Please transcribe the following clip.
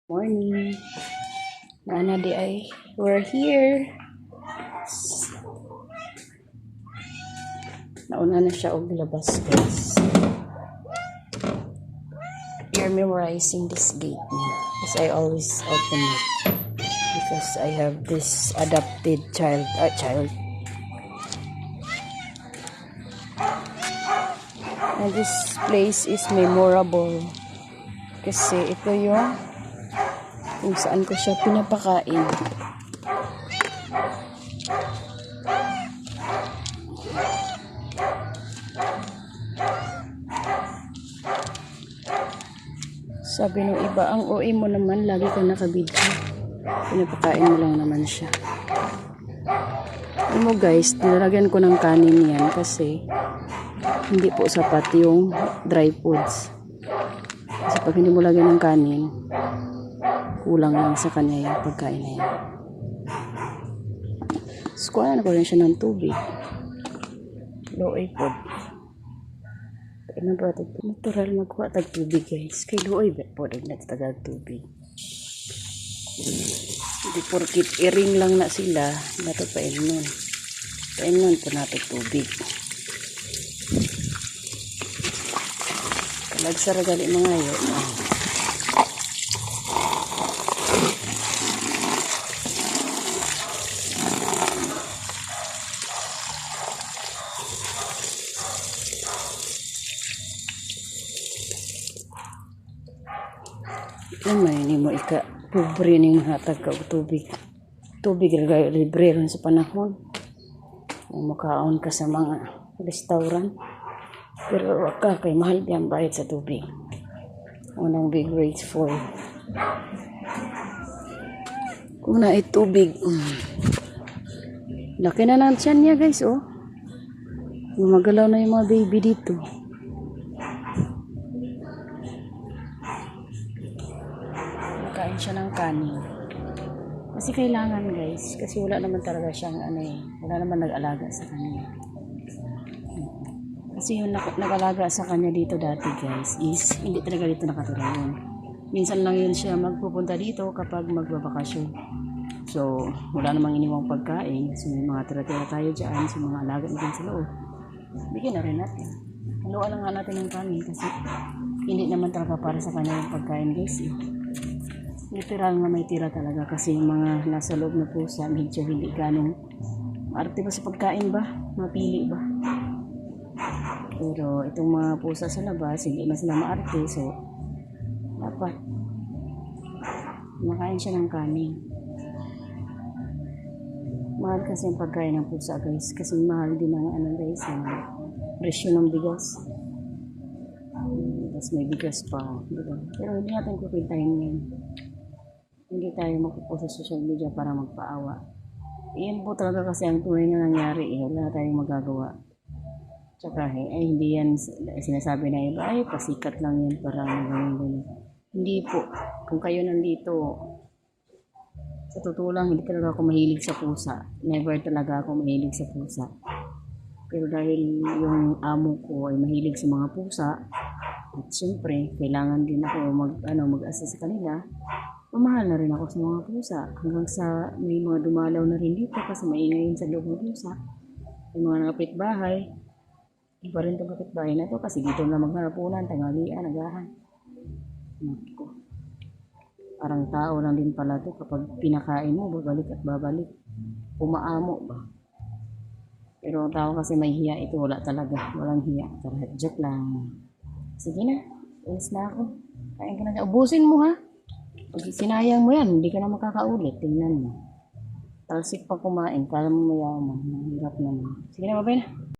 Morning. Nana di ay, we're here. Nauna na siya og labas, guys. You're memorizing this gate now. Because I always open it. Because I have this adopted child. And this place is memorable. Kasi ito yung kung saan ko siya pinapakain. Sabi ng iba, ang OA mo naman, lagi kang nakabidyo. Pinapakain mo lang naman siya. Alam mo guys, nilagyan ko ng kanin yan kasi hindi po sapat yung dry foods. Kasi pag hindi mo lagyan ng kanin, kulang lang sa kanya yung pagkain na yan. So, kuha na ko rin siya ng tubig. Low A food. Natural magkuha tag tubig guys. Kay low A food ay natagag tubig. Hindi porkit iring lang na sila. Nato painon. Painon po natin tubig. Kalagsara gali mga yun. Naman ini mo ika pobre ning hatag ka tubig. Tubig libre ron sa panahon. Makaon ka sa mga restaurant. Pero waka kay mahal yan bayad sa tubig. Unang big rates for kung na tubig. Laki na lang siya niya guys oh. Gumagalaw na yung mga baby dito. Kain siya ng kanin. Kasi kailangan guys. Kasi wala naman talaga siyang wala naman nag-alaga sa kanya. Kasi yung nag-alaga sa kanya dito dati guys is hindi talaga dito nakatira yun. Minsan lang yun siya magpupunta dito kapag magbabakasyon. So wala namang iniwang pagkain. So may mga tira-tira tayo dyan sa mga alaga natin sa loob. Bigyan na rin natin. Haluan lang nga natin ng kanin kasi hindi naman talaga para sa kanya yung pagkain guys eh. Literal nga may tira talaga kasi yung mga nasa loob na pusa medyo hindi ganong arte ba sa pagkain ba? Mapili ba? Pero itong mga pusa sa labas hindi na sila maarte so dapat makain siya ng kanin. Mahal kasi yung pagkain ng pusa guys kasi mahal din ang guys ang presyo ng bigas. Tapos may bigas pa diba? Pero hindi natin kukwintahin ngayon. Hindi tayo magpupost sa social media para magpaawa. Iyan po talaga kasi ang tunay na nangyari eh. Wala tayong magagawa. Tsaka hindi yan sinasabi na iba, ay pasikat lang yan para magawin. Hindi po. Kung kayo nandito, sa totoo lang, hindi talaga ako mahilig sa pusa. Never talaga ako mahilig sa pusa. Pero dahil yung amo ko ay mahilig sa mga pusa, at syempre, kailangan din ako mag-assist sa kanila. Mamahal na rin ako sa mga pusa. Hanggang sa may mga dumalaw na rin dito kasi maingay sa loob ng pusa. Yung mga kapitbahay. Iba rin itong kapitbahay na ito kasi dito na magharapunan, tanghalian, agahan. Parang tao lang din pala ito kapag pinakain mo, babalik at babalik. Umaamo ba? Pero ang tao kasi may hiya ito, wala talaga. Walang hiya. Tara, joke lang. Sige na, ulis na ako. Kain ka na dyan. Ubusin mo ha. Pag sinayang mo yan, hindi ka na makakaulit. Tingnan mo. Talsik pa kumain, kala mo mayaman. Mahirap naman. Sige na, babay na.